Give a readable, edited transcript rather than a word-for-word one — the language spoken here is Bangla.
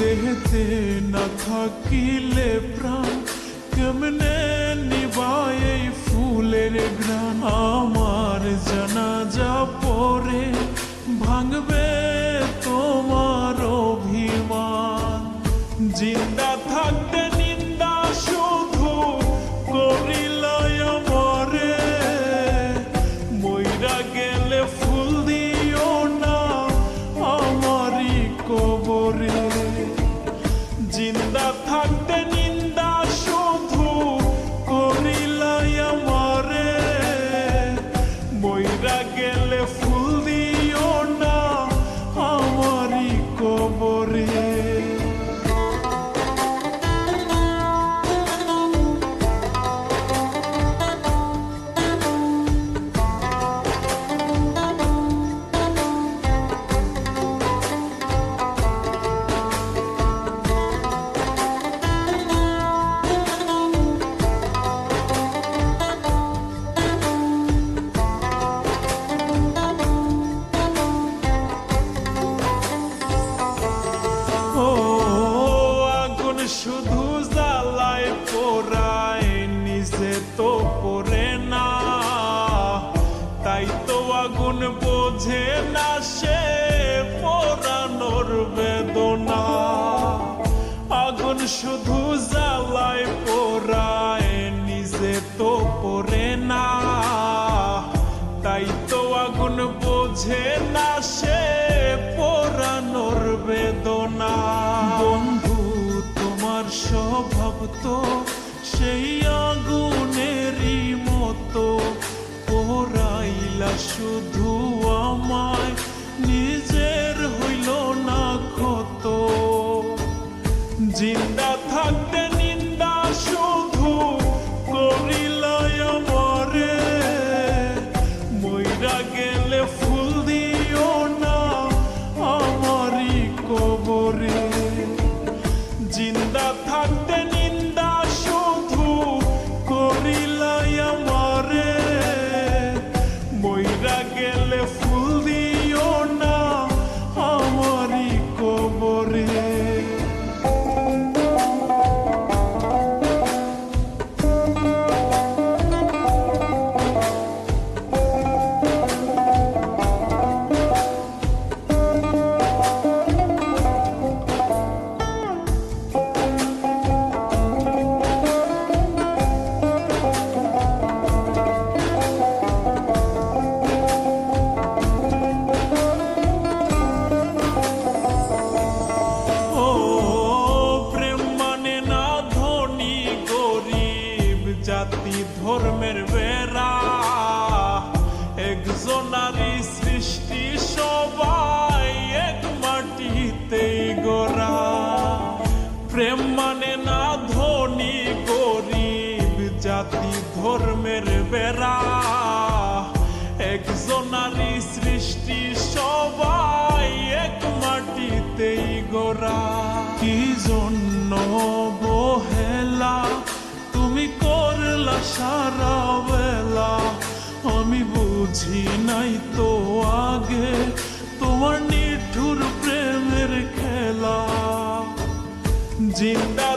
দেহতে না থাকিলে প্রাণ কেমনে নিবায় এই ফুলের ঘ্রাণ। আমার জানাজা পরে ভাঙবে তোমার অভিমান। জিন্দা থাকতে নিন্দা শুধু করিলাই আমারে, মইরা গেলে ফুল দিও না আমারই কবরে। জিন্দা থাকতে নিন্দা শুধু করিলাই আমারে, মইরা গেলে ফুল দিও না আমারই কবরে। শুধু জ্বালায় পোড়ায় নিজে তো পড়ে না, তাই তো আগুন বোঝে না সে পোড়ানোর বেদনা। আগুন শুধু জ্বালায় পোড়ায় নিজে তো পড়ে না, তাই তো আগুন বোঝে না সে পোড়ানোর বেদনা। বন্ধু তোমার স্বভাব তো সেই আগুনেরই মতো, পোড়াইলা শুধু আমায় নিজের হইল না ক্ষত। জিন্দা থাকতে নিন্দা শুধু করিলাই আমারে, মইরা গেলে ফুল দিও না আমারই কবরে। জিন্দা থাকতে নিন্দা শুধু করিলাই আমারে, মইরা গেলে ফুল দিও না আমারই কবরে। জাতি ধর্মের বেড়া একজনারই সৃষ্টি, সবাই এক মাটিতেই গড়া। প্রেম মানে না ধনী গরিব, জাতি ধর্মের বেড়া একজনারই সৃষ্টি, সবাই এক মাটিতেই গড়া। কি জন্য বহেলা তুমি করলা সারা বেলা, আমি বুঝি নাই তো আগে তোমার নিঠুর প্রেমের খেলা। জিন্দা